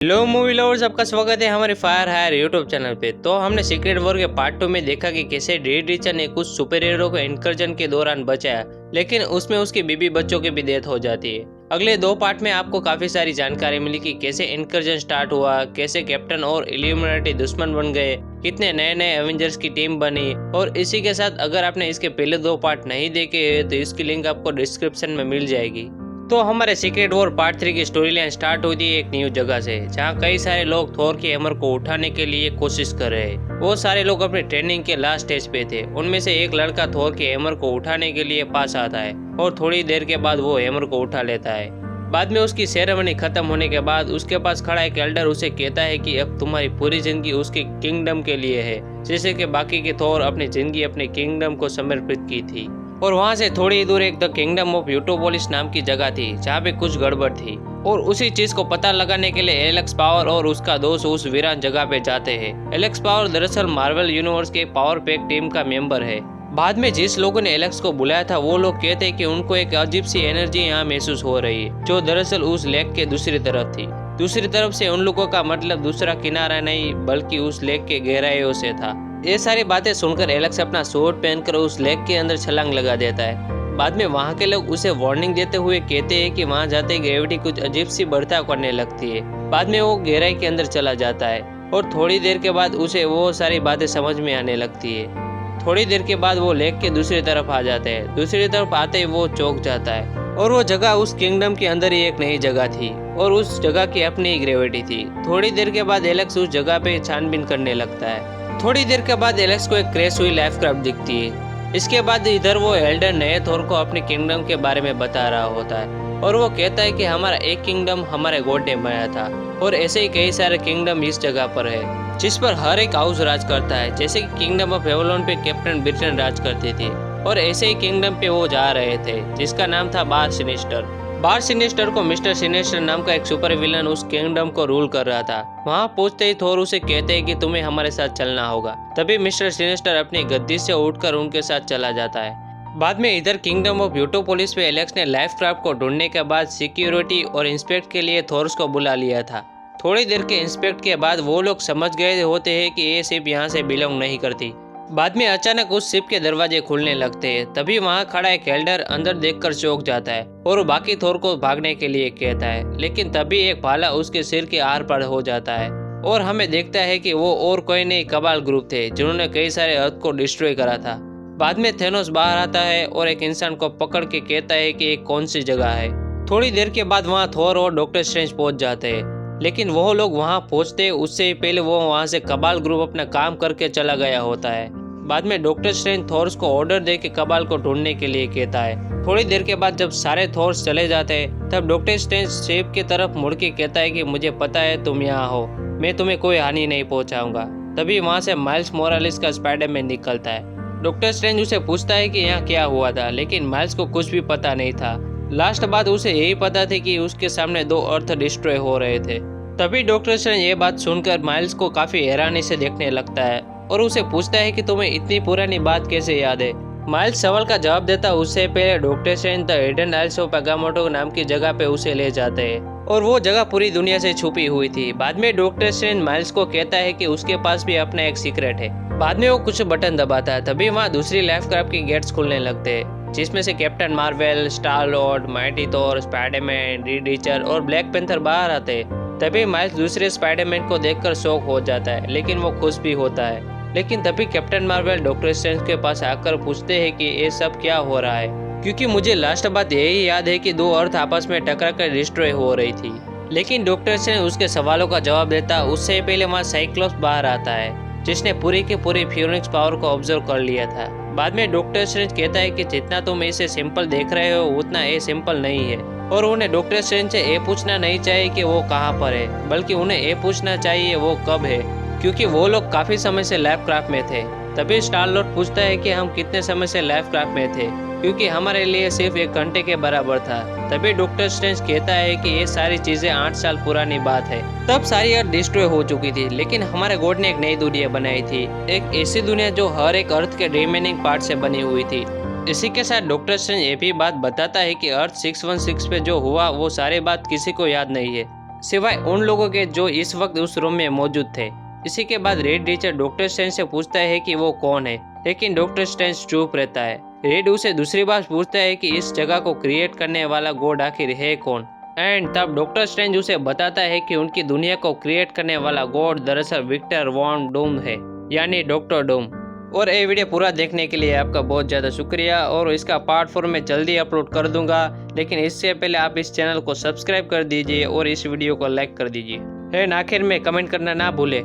Hello movie lovers, आपका स्वागत है हमारे फायर हायर यूट्यूब चैनल पे। तो हमने सीक्रेट वॉर के पार्ट 2 में देखा कि कैसे रेड रिचर ने कुछ सुपर हीरो को इनकर्जन के दौरान बचाया, लेकिन उसमें उसकी बीबी बच्चों की भी डेथ हो जाती है। अगले 2 पार्ट में आपको काफी सारी जानकारी मिली कि कैसे इनकर्जन स्टार्ट हुआ, कैसे कैप्टन और इल्यूमिनाटी दुश्मन बन गए, कितने नए नए एवेंजर्स की टीम बनी। और इसी के साथ अगर आपने इसके पहले 2 पार्ट नहीं देखे हैं तो इसकी लिंक आपको डिस्क्रिप्शन में मिल जाएगी। तो हमारे सीक्रेट वॉर पार्ट 3 की स्टोरी लाइन स्टार्ट होती है एक न्यू जगह से, जहाँ कई सारे लोग थोर के हैमर को उठाने के लिए कोशिश कर रहे हैं। वो सारे लोग अपनी ट्रेनिंग के लास्ट स्टेज पे थे। उनमें से एक लड़का थोर के हैमर को उठाने के लिए पास आता है और थोड़ी देर के बाद वो हैमर को उठा लेता है। बाद में उसकी सेरेमनी खत्म होने के बाद उसके पास खड़ा एक एल्डर उसे कहता है कि अब तुम्हारी पूरी जिंदगी उसके किंगडम के लिए है, जैसे कि बाकी के थोर अपनी जिंदगी अपने किंगडम को समर्पित की थी। और वहाँ से थोड़ी दूर एक द किंगडम ऑफ यूटोपोलिस नाम की जगह थी, जहाँ पे कुछ गड़बड़ थी। और उसी चीज को पता लगाने के लिए एलेक्स पावर और उसका दोस्त उस वीरान जगह पे जाते हैं। एलेक्स पावर दरअसल मार्वल यूनिवर्स के पावर पैक टीम का मेंबर है। बाद में जिस लोगों ने एलेक्स को बुलाया था वो लोग कहते हैं कि उनको एक अजीब सी एनर्जी यहाँ महसूस हो रही है, जो दरअसल उस लेक के दूसरी तरफ थी। दूसरी तरफ से उन लोगों का मतलब दूसरा किनारा नहीं, बल्कि उस लेक के गहराइयों से था। ये सारी बातें सुनकर एलेक्स अपना सूट पहनकर उस लेक के अंदर छलांग लगा देता है। बाद में वहाँ के लोग उसे वार्निंग देते हुए कहते हैं कि वहाँ जाते ग्रेविटी कुछ अजीब सी बर्ताव करने लगती है। बाद में वो गहराई के अंदर चला जाता है और थोड़ी देर के बाद उसे वो सारी बातें समझ में आने लगती है। थोड़ी देर के बाद वो लेक के दूसरी तरफ आ जाते हैं। दूसरी तरफ आते ही वो चौंक जाता है और वो जगह उस किंगडम के अंदर ही एक नई जगह थी और उस जगह की अपनी ही ग्रेविटी थी। थोड़ी देर के बाद एलेक्स उस जगह पे छानबीन करने लगता है। थोड़ी देर के बाद एलेक्स को एक क्रैश हुई लाइफ क्राफ्ट दिखती है। इसके बाद इधर वो एल्डर नए थोर को अपने किंगडम के बारे में बता रहा होता है और वो कहता है कि हमारा एक किंगडम हमारे गॉड ने बनाया था और ऐसे ही कई सारे किंगडम इस जगह पर है, जिस पर हर एक हाउस राज करता है। जैसे कि किंगडम ऑफ एवलोन पे कैप्टन ब्रिटेन राज करती थी और ऐसे ही किंगडम पे वो जा रहे थे जिसका नाम था बार सिनिस्टर। बार सिनिस्टर को मिस्टर सिनिस्टर नाम का एक सुपर विलन उस किंगडम को रूल कर रहा था। वहाँ पहुंचते ही थोर उसे कहते हैं कि तुम्हें हमारे साथ चलना होगा। तभी मिस्टर सिनिस्टर अपनी गद्दी से उठकर उनके साथ चला जाता है। बाद में इधर किंगडम ऑफ यूटोपोलिस पे एलेक्स ने लाइफ क्राफ्ट को ढूंढने के बाद सिक्योरिटी और इंस्पेक्ट के लिए थोर्स को बुला लिया था। थोड़ी देर के इंस्पेक्ट के बाद वो लोग समझ गए होते हैं कि ये शिप यहाँ से बिलोंग नहीं करती। बाद में अचानक उस शिप के दरवाजे खुलने लगते हैं। तभी वहाँ खड़ा एक एल्डर अंदर देखकर चौंक जाता है और बाकी थोर को भागने के लिए कहता है, लेकिन तभी एक भाला उसके सिर के आर पार हो जाता है और हमें देखता है कि वो और कोई नहीं कबाल ग्रुप थे, जिन्होंने कई सारे अर्थ को डिस्ट्रॉय करा था। बाद में थेनोस बाहर आता है और एक इंसान को पकड़ के कहता है कि एक कौन सी जगह है। थोड़ी देर के बाद वहाँ थोर और डॉक्टर स्ट्रेंज पहुंच जाते हैं, लेकिन वो लोग वहाँ पहुँचते उससे पहले वो वहाँ से कबाल ग्रुप अपना काम करके चला गया होता है। बाद में डॉक्टर स्ट्रेंज थोर्स को ऑर्डर दे के कबाल को ढूंढने के लिए कहता है। थोड़ी देर के बाद जब सारे थोर्स चले जाते हैं तब डॉक्टर स्ट्रेंज शिप की तरफ मुड़ के कहता है कि मुझे पता है तुम यहाँ हो, मैं तुम्हें कोई हानि नहीं पहुँचाऊंगा। तभी वहाँ से माइल्स मोरालिस का स्पाइडरमैन निकलता है। डॉक्टर स्ट्रेंज उसे पूछता है कि यहाँ क्या हुआ था, लेकिन माइल्स को कुछ भी पता नहीं था। लास्ट बात उसे यही पता थी कि उसके सामने 2 अर्थ डिस्ट्रॉय हो रहे थे। तभी डॉक्टर स्ट्रेंज ये बात सुनकर माइल्स को काफी हैरानी से देखने लगता है और उसे पूछता है कि तुम्हें इतनी पुरानी बात कैसे याद है। माइल्स सवाल का जवाब देता उससे पहले Doctor Strange the hidden isles of Agamotto नाम की जगह पे उसे ले जाते हैं और वो जगह पूरी दुनिया से छुपी हुई थी। बाद में डॉक्टर स्ट्रेंज माइल्स को कहता है कि उसके पास भी अपना एक सीक्रेट है। बाद में वो कुछ बटन दबाता है। तभी वहाँ दूसरी लाइफ क्राफ्ट की गेट्स खुलने लगते हैं, जिसमें से Captain Marvel, Star Lord, Mighty Thor, Spiderman, Red Richer और ब्लैक पैंथर बाहर आते हैं। तभी माइल्स दूसरे स्पाइडरमैन को देखकर शॉक हो जाता है, लेकिन वो खुश भी होता है। लेकिन तभी कैप्टन मार्वेल डॉक्टर स्ट्रेंज के पास आकर पूछते हैं कि ये सब क्या हो रहा है, क्योंकि मुझे लास्ट बात यही याद है कि 2 अर्थ आपस में टकरा कर डिस्ट्रॉय हो रही थी। लेकिन डॉक्टर स्ट्रेंज उसके सवालों का जवाब देता उससे पहले वहाँ साइक्लोप्स बाहर आता है, जिसने पूरी की पूरी फ्यूनिक्स पावर को ऑब्जर्व कर लिया था। बाद में डॉक्टर स्ट्रेंज कहता है कि जितना तुम इसे सिंपल देख रहे हो उतना ये सिंपल नहीं है और उन्हें डॉक्टर स्ट्रेंज से ये पूछना नहीं चाहिए कि वो कहाँ पर है, बल्कि उन्हें ये पूछना चाहिए वो कब है, क्योंकि वो लोग काफी समय से लाइफ क्राफ्ट में थे। तभी स्टार लॉर्ड पूछता है कि हम कितने समय से लाइफ क्राफ्ट में थे, क्योंकि हमारे लिए सिर्फ 1 घंटे के बराबर था। तभी डॉक्टर स्ट्रेंज कहता है कि ये सारी चीजें 8 साल पुरानी बात है। तब सारी अर्थ डिस्ट्रॉय हो चुकी थी, लेकिन हमारे गॉड ने एक नई दुनिया बनाई थी, एक ऐसी दुनिया जो हर एक अर्थ के रिमेनिंग पार्ट से बनी हुई थी। इसी के साथ डॉक्टर स्ट्रेंज ये भी बात बताता है कि अर्थ 616 पे जो हुआ वो सारी बात किसी को याद नहीं है, सिवाय उन लोगों के जो इस वक्त उस रूम में मौजूद थे। इसी के बाद रेड रिचर्ड डॉक्टर स्ट्रेंज से पूछता है कि वो कौन है, लेकिन डॉक्टर स्ट्रेंज चुप रहता है। रेड उसे दूसरी बार पूछता है कि इस जगह को क्रिएट करने वाला गॉड आखिर है कौन। एंड तब डॉक्टर स्ट्रेंज उसे बताता है कि उनकी दुनिया को क्रिएट करने वाला गॉड दरअसल विक्टर वॉन डूम है, यानी डॉक्टर डूम। और ये वीडियो पूरा देखने के लिए आपका बहुत ज़्यादा शुक्रिया, और इसका पार्ट 4 मैं जल्दी अपलोड कर दूंगा। लेकिन इससे पहले आप इस चैनल को सब्सक्राइब कर दीजिए और इस वीडियो को लाइक कर दीजिए। एंड आखिर में कमेंट करना ना भूलें।